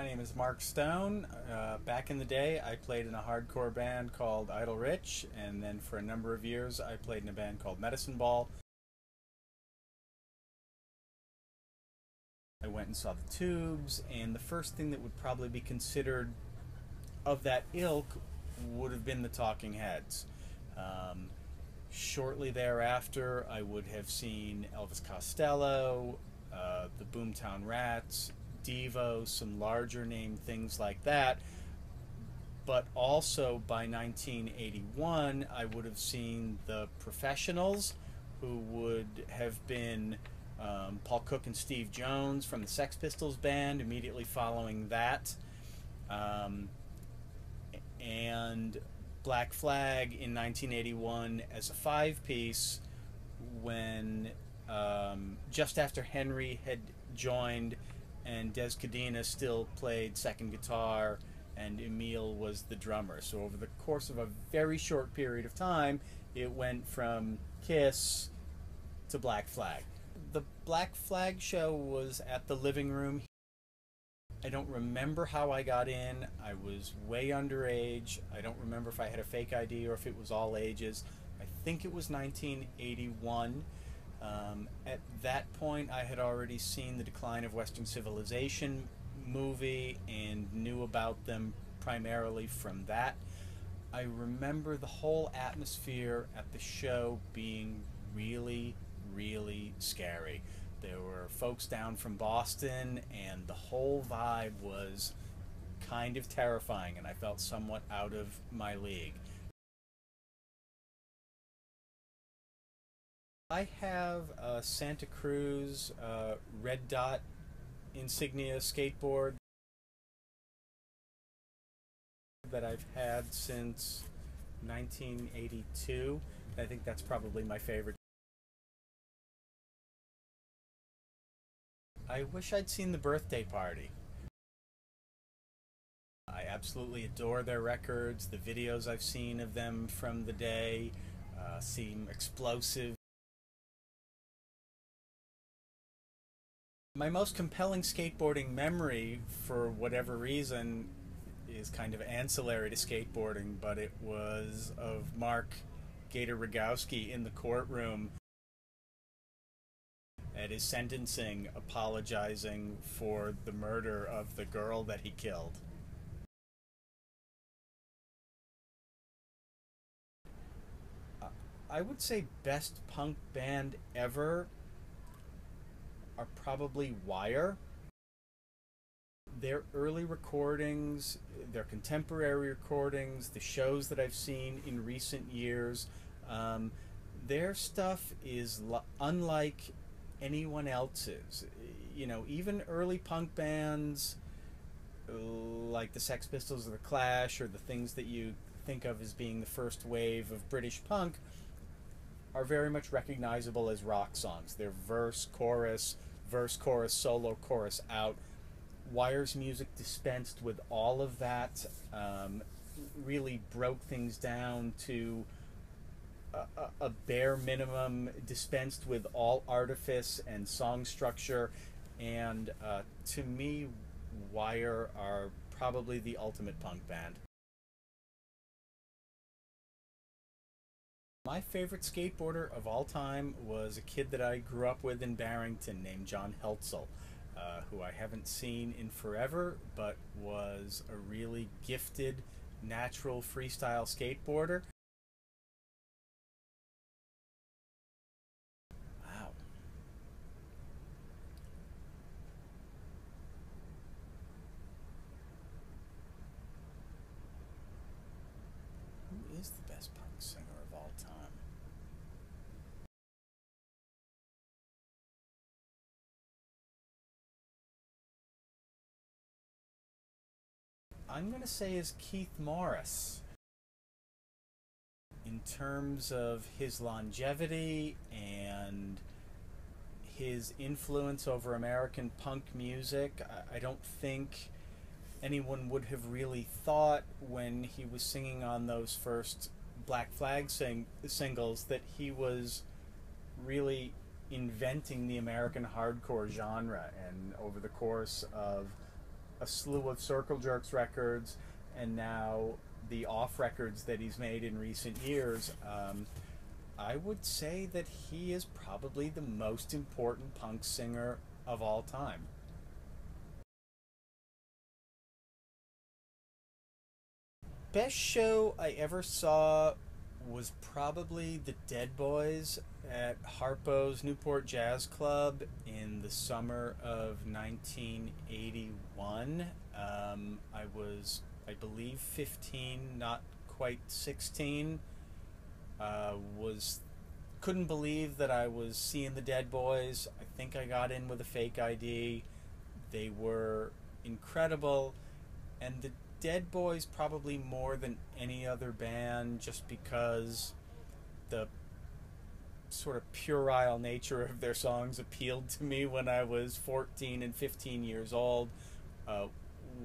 name is Mark Stone. Back in the day, I played in a hardcore band called Idle Rich, and then for a number of years, I played in a band called Medicine Ball. I went and saw the Tubes, and the first thing that would probably be considered of that ilk would have been the Talking Heads. Shortly thereafter, I would have seen Elvis Costello, the Boomtown Rats, Devo, some larger name things like that. But also by 1981, I would have seen the Professionals, who would have been Paul Cook and Steve Jones from the Sex Pistols band immediately following that. And Black Flag in 1981 as a five-piece when just after Henry had joined and Des Cadena still played second guitar and Emil was the drummer. So over the course of a very short period of time, it went from Kiss to Black Flag. The Black Flag show was at the Living Room. I don't remember how I got in. I was way underage. I don't remember if I had a fake ID or if it was all ages. I think it was 1981. At that point, I had already seen The Decline of Western Civilization movie and knew about them primarily from that. I remember the whole atmosphere at the show being really, really scary. There were folks down from Boston, and the whole vibe was kind of terrifying, and I felt somewhat out of my league. I have a Santa Cruz red dot insignia skateboard that I've had since 1982. I think that's probably my favorite. I wish I'd seen the Birthday Party. I absolutely adore their records. The videos I've seen of them from the day seem explosive. My most compelling skateboarding memory, for whatever reason, is kind of ancillary to skateboarding, but it was of Mark Gator Rogowski in the courtroom at his sentencing apologizing for the murder of the girl that he killed. I would say best punk band ever are probably Wire. Their early recordings, their contemporary recordings, the shows that I've seen in recent years, their stuff is unlike anyone else's. You know, even early punk bands like the Sex Pistols or the Clash or the things that you think of as being the first wave of British punk are very much recognizable as rock songs. They're verse, chorus, solo, chorus out. Wire's music dispensed with all of that, really broke things down to a bare minimum, dispensed with all artifice and song structure, and to me, Wire are probably the ultimate punk band. My favorite skateboarder of all time was a kid that I grew up with in Barrington named John Heltzel, who I haven't seen in forever, but was a really gifted, natural freestyle skateboarder. Wow. Who is the best punk singer of all time? I'm going to say is Keith Morris. In terms of his longevity and his influence over American punk music, I don't think anyone would have really thought when he was singing on those first Black Flag singles that he was really inventing the American hardcore genre. And over the course of a slew of Circle Jerks records, and now the off records that he's made in recent years, I would say that he is probably the most important punk singer of all time. Best show I ever saw was probably the Dead Boys at Harpo's Newport Jazz Club in the summer of 1981. I was, I believe, 15, not quite 16. Was couldn't believe that I was seeing the Dead Boys. I think I got in with a fake ID. They were incredible, and the Dead Boys probably more than any other band, just because the sort of puerile nature of their songs appealed to me when I was 14 and 15 years old.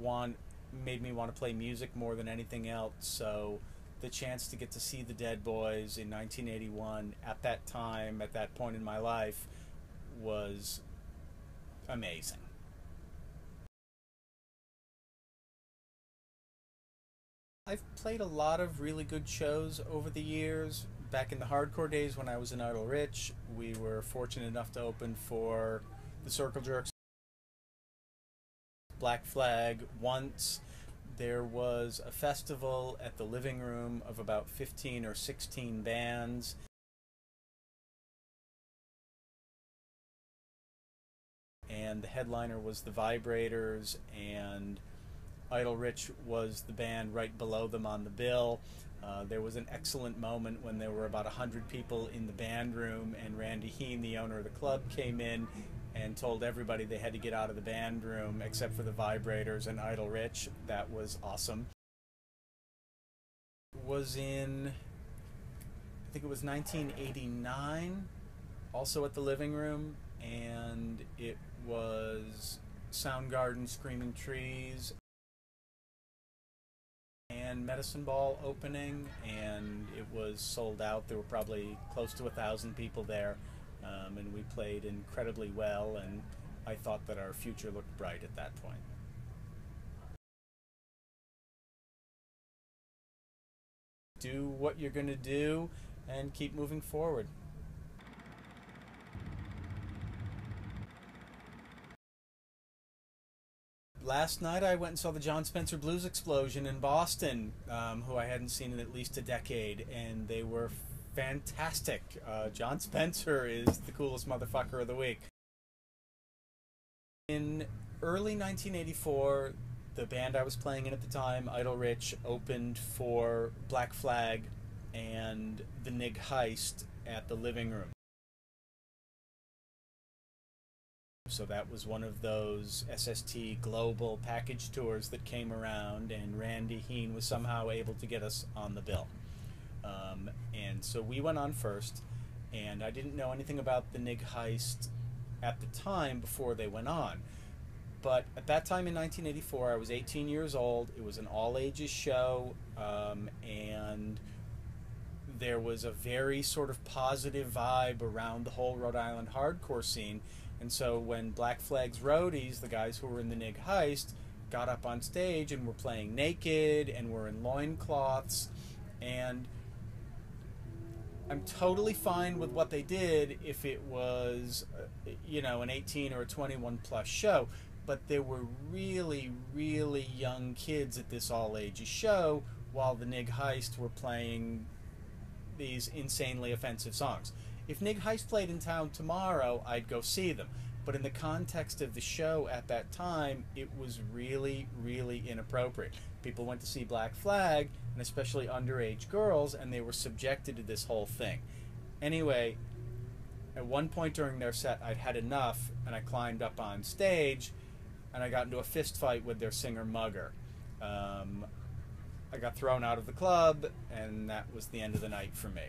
One made me want to play music more than anything else. So the chance to get to see the Dead Boys in 1981 at that time, at that point in my life, was amazing. I've played a lot of really good shows over the years. Back in the hardcore days when I was in Idle Rich, we were fortunate enough to open for the Circle Jerks, Black Flag once. There was a festival at the Living Room of about 15 or 16 bands. And the headliner was the Vibrators, and Idle Rich was the band right below them on the bill. There was an excellent moment when there were about 100 people in the band room, and Randy Heen, the owner of the club, came in and told everybody they had to get out of the band room except for the Vibrators and Idle Rich. That was awesome. Was in, I think it was 1989, also at the Living Room, and it was Soundgarden, Screaming Trees, and Medicine Ball opening, and it was sold out. There were probably close to 1,000 people there, and we played incredibly well, and I thought that our future looked bright at that point. Do what you're going to do and keep moving forward. Last night I went and saw the John Spencer Blues Explosion in Boston, who I hadn't seen in at least a decade, and they were fantastic. John Spencer is the coolest motherfucker of the week. In early 1984, the band I was playing in at the time, Idle Rich, opened for Black Flag and the Nig Heist at the Living Room. So that was one of those SST global package tours that came around, and Randy Heen was somehow able to get us on the bill. And so we went on first, and I didn't know anything about the Nig Heist at the time before they went on. But at that time in 1984, I was 18 years old. It was an all-ages show, and there was a very sort of positive vibe around the whole Rhode Island hardcore scene. And so when Black Flag's roadies, the guys who were in the Nig Heist, got up on stage and were playing naked and were in loincloths, and I'm totally fine with what they did if it was, an 18 or a 21 plus show. But there were really, really young kids at this all-ages show while the Nig Heist were playing these insanely offensive songs. If Nig Heist played in town tomorrow, I'd go see them. But in the context of the show at that time, it was really, really inappropriate. People went to see Black Flag, and especially underage girls, and they were subjected to this whole thing. Anyway, at one point during their set, I'd had enough, and I climbed up on stage, and I got into a fist fight with their singer Mugger. I got thrown out of the club, and that was the end of the night for me.